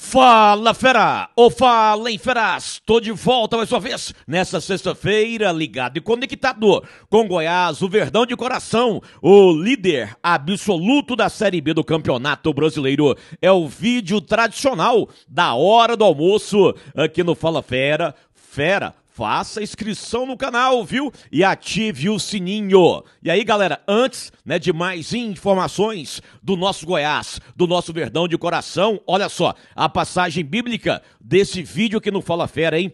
Fala, fera! Ou fala, em feras! Tô de volta mais uma vez, nessa sexta-feira, ligado e conectado com Goiás, o Verdão de coração, o líder absoluto da Série B do Campeonato Brasileiro. É o vídeo tradicional da hora do almoço aqui no Fala Fera. Fera, faça inscrição no canal, viu? E ative o sininho. E aí, galera, antes, de mais informações do nosso Goiás, do nosso Verdão de coração, olha só, a passagem bíblica desse vídeo que não Fala Fera, hein?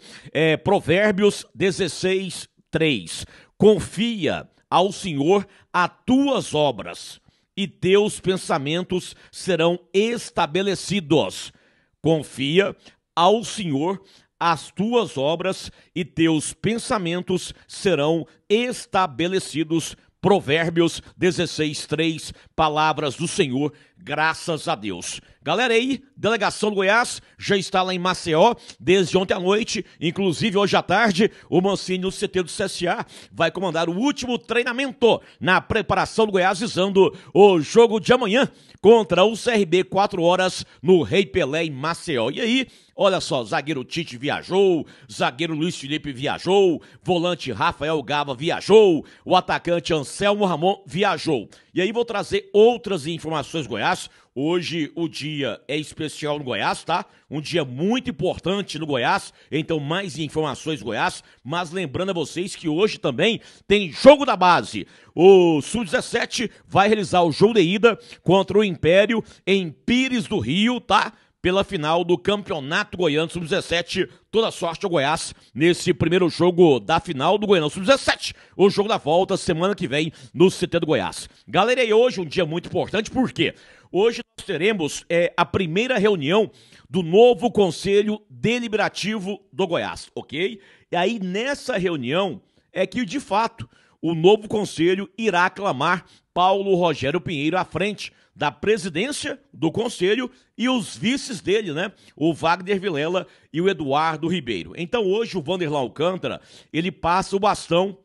Provérbios 16:3. Confia ao Senhor as tuas obras e teus pensamentos serão estabelecidos. Confia ao Senhor as tuas obras e teus pensamentos serão estabelecidos. Provérbios 16:3, palavras do Senhor, graças a Deus. Galera aí, delegação do Goiás já está lá em Maceió desde ontem à noite, inclusive hoje à tarde, o Mancini no CT do CSA vai comandar o último treinamento na preparação do Goiás visando o jogo de amanhã contra o CRB 4 horas no Rei Pelé em Maceió. E aí, olha só, zagueiro Tite viajou, zagueiro Luiz Felipe viajou, volante Rafael Gava viajou, o atacante Anselmo Ramon viajou. E aí vou trazer outras informações do Goiás. Hoje o dia é especial no Goiás, tá? Um dia muito importante no Goiás, então mais informações do Goiás, mas lembrando a vocês que hoje também tem jogo da base. O Sub-17 vai realizar o jogo de ida contra o Império em Pires do Rio, tá? Pela final do Campeonato Goiano Sub-17. Toda sorte ao Goiás nesse primeiro jogo da final do Goiano Sub-17. O jogo da volta semana que vem no CT do Goiás. Galera, e hoje um dia muito importante, por quê? Hoje nós teremos a primeira reunião do novo Conselho Deliberativo do Goiás, ok? E aí nessa reunião é que de fato o novo conselho irá aclamar Paulo Rogério Pinheiro à frente da presidência do conselho e os vices dele, o Wagner Vilela e o Eduardo Ribeiro. Então hoje o Vanderlan Alcântara, ele passa o bastão,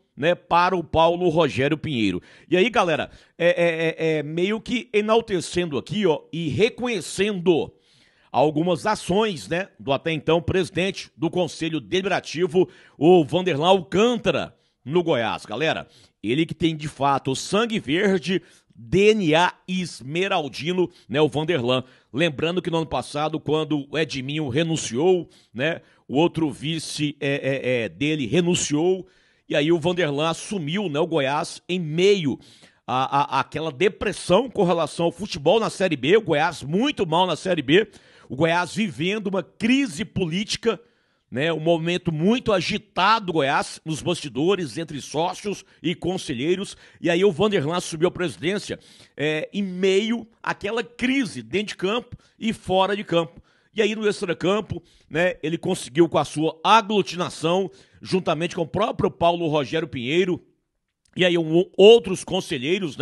para o Paulo Rogério Pinheiro. E aí, galera, meio que enaltecendo aqui, e reconhecendo algumas ações, do até então presidente do Conselho Deliberativo, o Vanderlan Alcântara, no Goiás. Galera, ele que tem de fato sangue verde, DNA esmeraldino, o Vanderlan. Lembrando que no ano passado, quando o Edminho renunciou, o outro vice dele renunciou, e aí o Vanderlan assumiu, o Goiás em meio àquela depressão com relação ao futebol na Série B, o Goiás muito mal na Série B, o Goiás vivendo uma crise política, um momento muito agitado do Goiás, nos bastidores, entre sócios e conselheiros, e aí o Vanderlan assumiu a presidência em meio àquela crise dentro de campo e fora de campo. E aí no extracampo, ele conseguiu com a sua aglutinação, juntamente com o próprio Paulo Rogério Pinheiro, e aí outros conselheiros,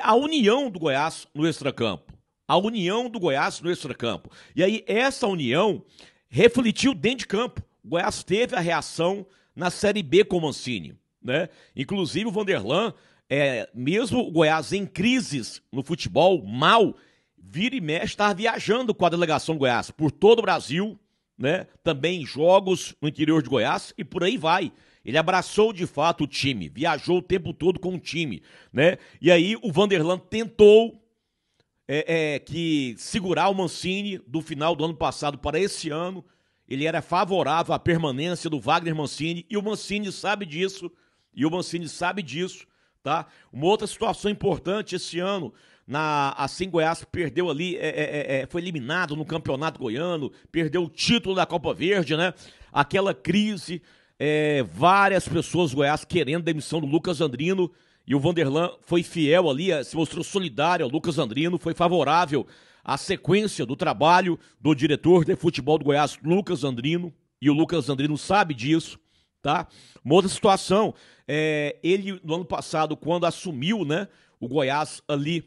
a união do Goiás no extracampo. A união do Goiás no extracampo. E aí essa união refletiu dentro de campo. O Goiás teve a reação na Série B com o Mancini, Inclusive o Vanderlan, mesmo o Goiás em crises no futebol, mal, vira e mexe, estar viajando com a delegação do Goiás por todo o Brasil, também jogos no interior de Goiás e por aí vai. Ele abraçou de fato o time, viajou o tempo todo com o time, E aí o Vanderlan tentou que segurar o Mancini do final do ano passado para esse ano. Ele era favorável à permanência do Wagner Mancini e o Mancini sabe disso, tá? Uma outra situação importante esse ano, assim Goiás perdeu ali, foi eliminado no Campeonato Goiano, perdeu o título da Copa Verde, Aquela crise, várias pessoas do Goiás querendo a demissão do Lucas Andrino, e o Vanderlan foi fiel ali, se mostrou solidário ao Lucas Andrino, foi favorável à sequência do trabalho do diretor de futebol do Goiás, Lucas Andrino, e o Lucas Andrino sabe disso, tá? Uma outra situação, ele no ano passado, quando assumiu, o Goiás ali,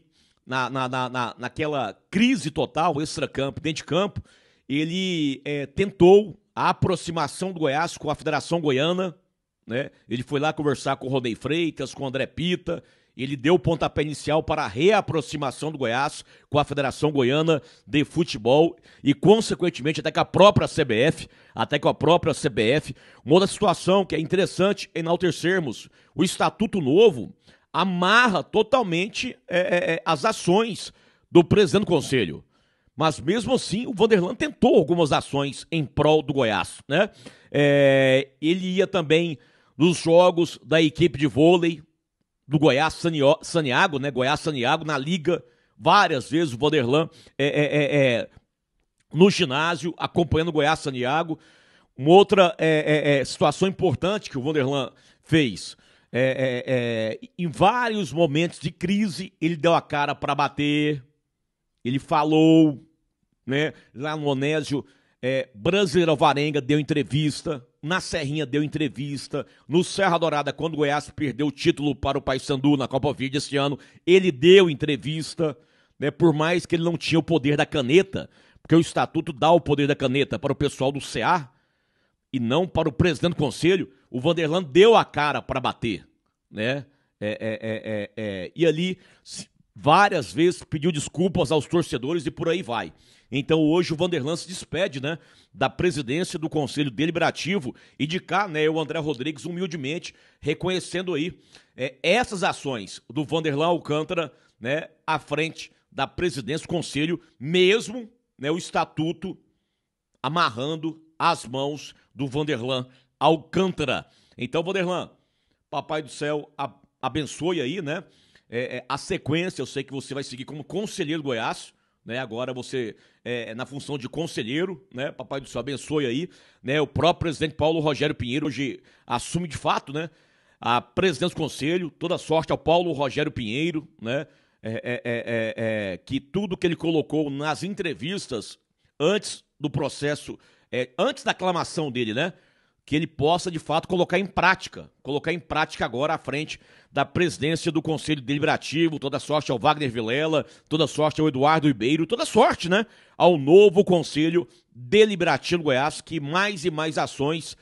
naquela crise total, extracampo, dentro de campo, ele tentou a aproximação do Goiás com a Federação Goiana, Ele foi lá conversar com o Rodney Freitas, com o André Pita, ele deu o pontapé inicial para a reaproximação do Goiás com a Federação Goiana de Futebol e, consequentemente, até com a própria CBF. Uma outra situação que é interessante enaltecermos: o Estatuto Novo amarra totalmente as ações do presidente do Conselho. Mas, mesmo assim, o Vanderlan tentou algumas ações em prol do Goiás, né? Ele ia também nos jogos da equipe de vôlei do Goiás Saniago, né? Goiás Saniago, na liga, várias vezes o Vanderlan no ginásio, acompanhando o Goiás Saniago. Uma outra situação importante que o Vanderlan fez, em vários momentos de crise, ele deu a cara para bater, ele falou, né? Lá no Onésio, Brasileiro Alvarenga deu entrevista, na Serrinha deu entrevista, no Serra Dourada, quando o Goiás perdeu o título para o Paysandu na Copa Verde esse ano, ele deu entrevista, né? Por mais que ele não tinha o poder da caneta, porque o Estatuto dá o poder da caneta para o pessoal do CA e não para o presidente do Conselho, o Vanderlan deu a cara para bater, né? E ali várias vezes pediu desculpas aos torcedores e por aí vai. Então hoje o Vanderlan se despede, né, da presidência do Conselho Deliberativo e de cá, né, o André Rodrigues humildemente reconhecendo aí essas ações do Vanderlan Alcântara, né, à frente da presidência do Conselho, mesmo, né, o Estatuto amarrando as mãos do Vanderlan Alcântara. Então, Vanderlan, Papai do Céu abençoe aí, né, a sequência. Eu sei que você vai seguir como conselheiro do Goiás, né? Agora você na função de conselheiro, né? Papai do Céu abençoe aí, né? O próprio presidente Paulo Rogério Pinheiro hoje assume de fato, né, a presidência do conselho. Toda sorte ao Paulo Rogério Pinheiro, né? Que tudo que ele colocou nas entrevistas antes do processo, antes da aclamação dele, né, que ele possa, de fato, colocar em prática agora à frente da presidência do Conselho Deliberativo. Toda sorte ao Wagner Vilela, toda sorte ao Eduardo Ribeiro, toda sorte, né, ao novo Conselho Deliberativo do Goiás, que mais e mais ações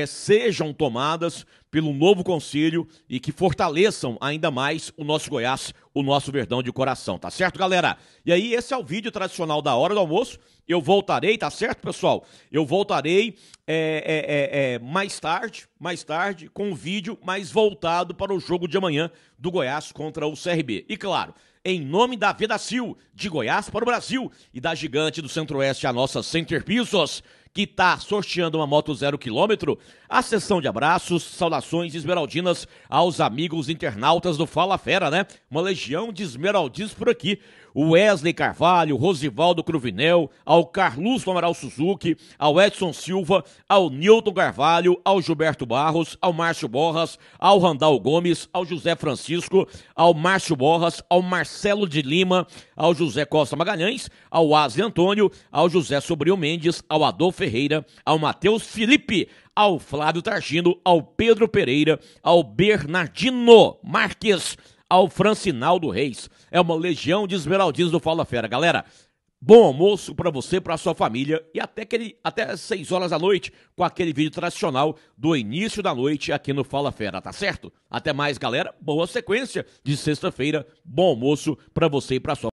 sejam tomadas pelo novo Conselho e que fortaleçam ainda mais o nosso Goiás, o nosso Verdão de coração, tá certo, galera? E aí, esse é o vídeo tradicional da hora do almoço. Eu voltarei, tá certo, pessoal? Eu voltarei mais tarde, com um vídeo mais voltado para o jogo de amanhã do Goiás contra o CRB. E claro, em nome da Vedacil, de Goiás para o Brasil, e da Gigante do Centro-Oeste, a nossa Center Pisos, que está sorteando uma moto 0 km, a sessão de abraços, saudações esmeraldinas aos amigos internautas do Fala Fera, né? Uma legião de esmeraldinos por aqui. O Wesley Carvalho, Rosivaldo Cruvinel, ao Carlos Amaral Suzuki, ao Edson Silva, ao Nilton Carvalho, ao Gilberto Barros, ao Márcio Borras, ao Randall Gomes, ao José Francisco, ao Márcio Borras, ao Marcelo de Lima, ao José Costa Magalhães, ao Aze Antônio, ao José Sobrinho Mendes, ao Adolfo Ferreira, ao Matheus Felipe, ao Flávio Targino, ao Pedro Pereira, ao Bernardino Marques, ao Francinaldo Reis. É uma legião de esmeraldinos do Fala Fera. Galera, bom almoço pra você, pra sua família, e até 6 horas da noite com aquele vídeo tradicional do início da noite aqui no Fala Fera, tá certo? Até mais, galera. Boa sequência de sexta-feira. Bom almoço pra você e pra sua